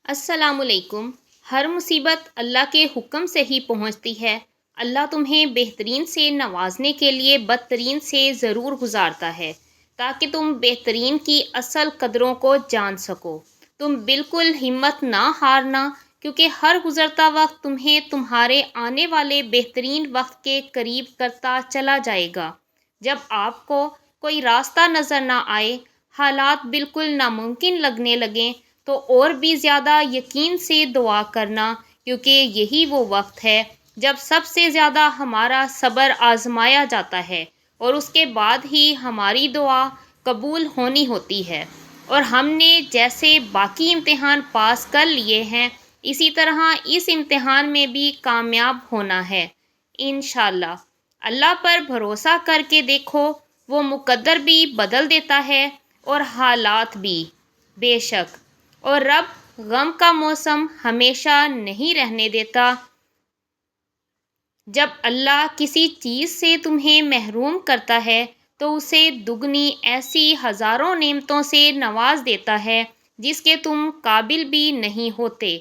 السلام علیکم۔ ہر مصیبت اللہ کے حکم سے ہی پہنچتی ہے۔ اللہ تمہیں بہترین سے نوازنے کے لیے بدترین سے ضرور گزارتا ہے تاکہ تم بہترین کی اصل قدروں کو جان سکو۔ تم بالکل ہمت نہ ہارنا، کیونکہ ہر گزرتا وقت تمہیں تمہارے آنے والے بہترین وقت کے قریب کرتا چلا جائے گا۔ جب آپ کو کوئی راستہ نظر نہ آئے، حالات بالکل ناممکن لگنے لگیں، تو اور بھی زیادہ یقین سے دعا کرنا، کیونکہ یہی وہ وقت ہے جب سب سے زیادہ ہمارا صبر آزمایا جاتا ہے، اور اس کے بعد ہی ہماری دعا قبول ہونی ہوتی ہے۔ اور ہم نے جیسے باقی امتحان پاس کر لیے ہیں، اسی طرح اس امتحان میں بھی کامیاب ہونا ہے انشاءاللہ۔ اللہ پر بھروسہ کر کے دیکھو، وہ مقدر بھی بدل دیتا ہے اور حالات بھی، بے شک۔ اور رب غم کا موسم ہمیشہ نہیں رہنے دیتا۔ جب اللہ کسی چیز سے تمہیں محروم کرتا ہے تو اسے دگنی ایسی ہزاروں نعمتوں سے نواز دیتا ہے جس کے تم قابل بھی نہیں ہوتے۔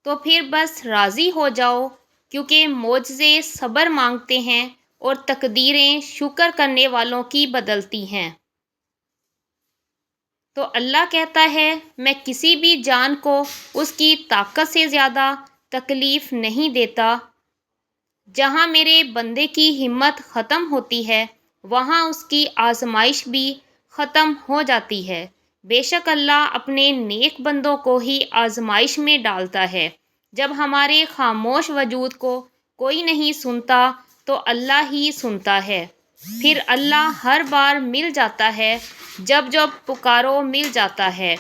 تو پھر بس راضی ہو جاؤ، کیونکہ معجزے صبر مانگتے ہیں اور تقدیریں شکر کرنے والوں کی بدلتی ہیں۔ تو اللہ کہتا ہے، میں کسی بھی جان کو اس کی طاقت سے زیادہ تکلیف نہیں دیتا۔ جہاں میرے بندے کی ہمت ختم ہوتی ہے، وہاں اس کی آزمائش بھی ختم ہو جاتی ہے۔ بے شک اللہ اپنے نیک بندوں کو ہی آزمائش میں ڈالتا ہے۔ جب ہمارے خاموش وجود کو کوئی نہیں سنتا تو اللہ ہی سنتا ہے۔ پھر اللہ ہر بار مل جاتا ہے، جب جب پکارو مل جاتا ہے۔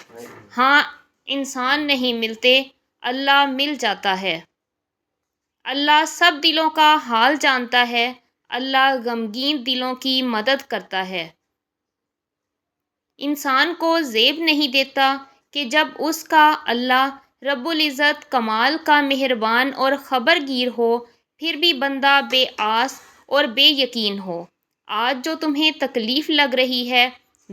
ہاں، انسان نہیں ملتے، اللہ مل جاتا ہے۔ اللہ سب دلوں کا حال جانتا ہے۔ اللہ غمگین دلوں کی مدد کرتا ہے۔ انسان کو زیب نہیں دیتا کہ جب اس کا اللہ رب العزت کمال کا مہربان اور خبرگیر ہو، پھر بھی بندہ بے آس اور بے یقین ہو۔ آج جو تمہیں تکلیف لگ رہی ہے،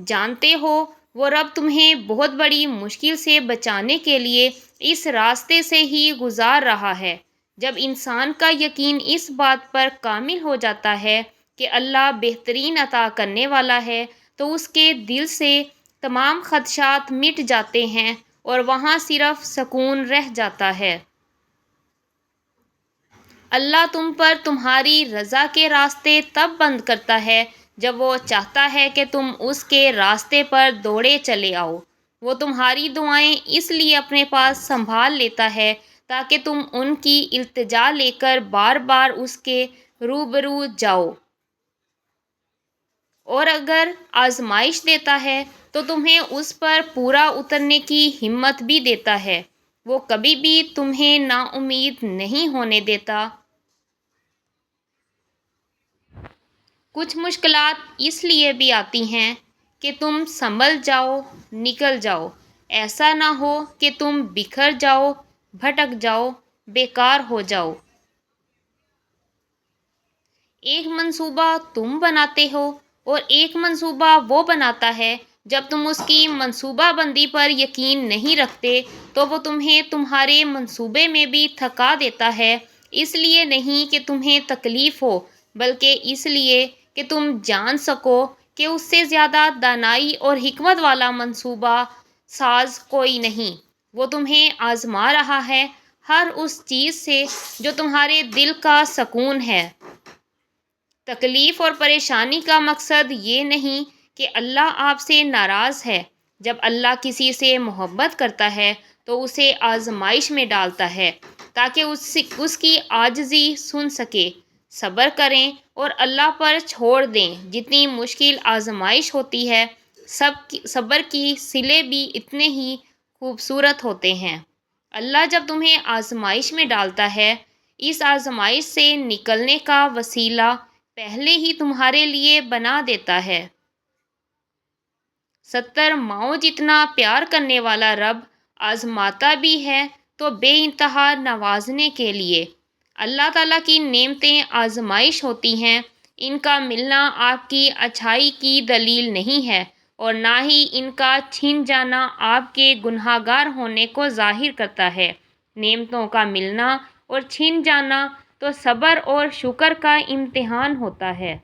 جانتے ہو وہ رب تمہیں بہت بڑی مشکل سے بچانے کے لیے اس راستے سے ہی گزار رہا ہے۔ جب انسان کا یقین اس بات پر کامل ہو جاتا ہے کہ اللہ بہترین عطا کرنے والا ہے، تو اس کے دل سے تمام خدشات مٹ جاتے ہیں اور وہاں صرف سکون رہ جاتا ہے۔ اللہ تم پر تمہاری رضا کے راستے تب بند کرتا ہے جب وہ چاہتا ہے کہ تم اس کے راستے پر دوڑے چلے آؤ۔ وہ تمہاری دعائیں اس لیے اپنے پاس سنبھال لیتا ہے تاکہ تم ان کی التجا لے کر بار بار اس کے روبرو جاؤ۔ اور اگر آزمائش دیتا ہے تو تمہیں اس پر پورا اترنے کی ہمت بھی دیتا ہے۔ وہ کبھی بھی تمہیں نا امید نہیں ہونے دیتا۔ کچھ مشکلات اس لیے بھی آتی ہیں کہ تم سنبھل جاؤ، نکل جاؤ۔ ایسا نہ ہو کہ تم بکھر جاؤ، بھٹک جاؤ، بیکار ہو جاؤ۔ ایک منصوبہ تم بناتے ہو اور ایک منصوبہ وہ بناتا ہے۔ جب تم اس کی منصوبہ بندی پر یقین نہیں رکھتے تو وہ تمہیں تمہارے منصوبے میں بھی تھکا دیتا ہے۔ اس لیے نہیں کہ تمہیں تکلیف ہو، بلکہ اس لیے کہ تم جان سکو کہ اس سے زیادہ دانائی اور حکمت والا منصوبہ ساز کوئی نہیں۔ وہ تمہیں آزما رہا ہے، ہر اس چیز سے جو تمہارے دل کا سکون ہے۔ تکلیف اور پریشانی کا مقصد یہ نہیں کہ اللہ آپ سے ناراض ہے۔ جب اللہ کسی سے محبت کرتا ہے تو اسے آزمائش میں ڈالتا ہے تاکہ اس کی عاجزی سن سکے۔ صبر کریں اور اللہ پر چھوڑ دیں۔ جتنی مشکل آزمائش ہوتی ہے، صبر کی صلے بھی اتنے ہی خوبصورت ہوتے ہیں۔ اللہ جب تمہیں آزمائش میں ڈالتا ہے، اس آزمائش سے نکلنے کا وسیلہ پہلے ہی تمہارے لیے بنا دیتا ہے۔ 70 ماؤں جتنا پیار کرنے والا رب آزماتا بھی ہے تو بے انتہا نوازنے کے لیے۔ اللہ تعالیٰ کی نعمتیں آزمائش ہوتی ہیں۔ ان کا ملنا آپ کی اچھائی کی دلیل نہیں ہے۔ اور نہ ہی ان کا چھن جانا آپ کے گنہگار ہونے کو ظاہر کرتا ہے۔ نعمتوں کا ملنا اور چھن جانا تو صبر اور شکر کا امتحان ہوتا ہے۔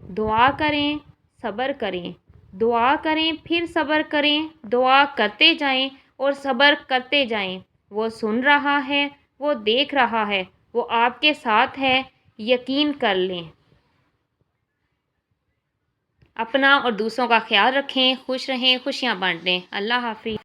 دعا کریں، صبر کریں، دعا کریں پھر صبر کریں، دعا کرتے جائیں اور صبر کرتے جائیں۔ وہ سن رہا ہے، وہ دیکھ رہا ہے، وہ آپ کے ساتھ ہے، یقین کر لیں۔ اپنا اور دوسروں کا خیال رکھیں، خوش رہیں، خوشیاں بانٹیں۔ اللہ حافظ۔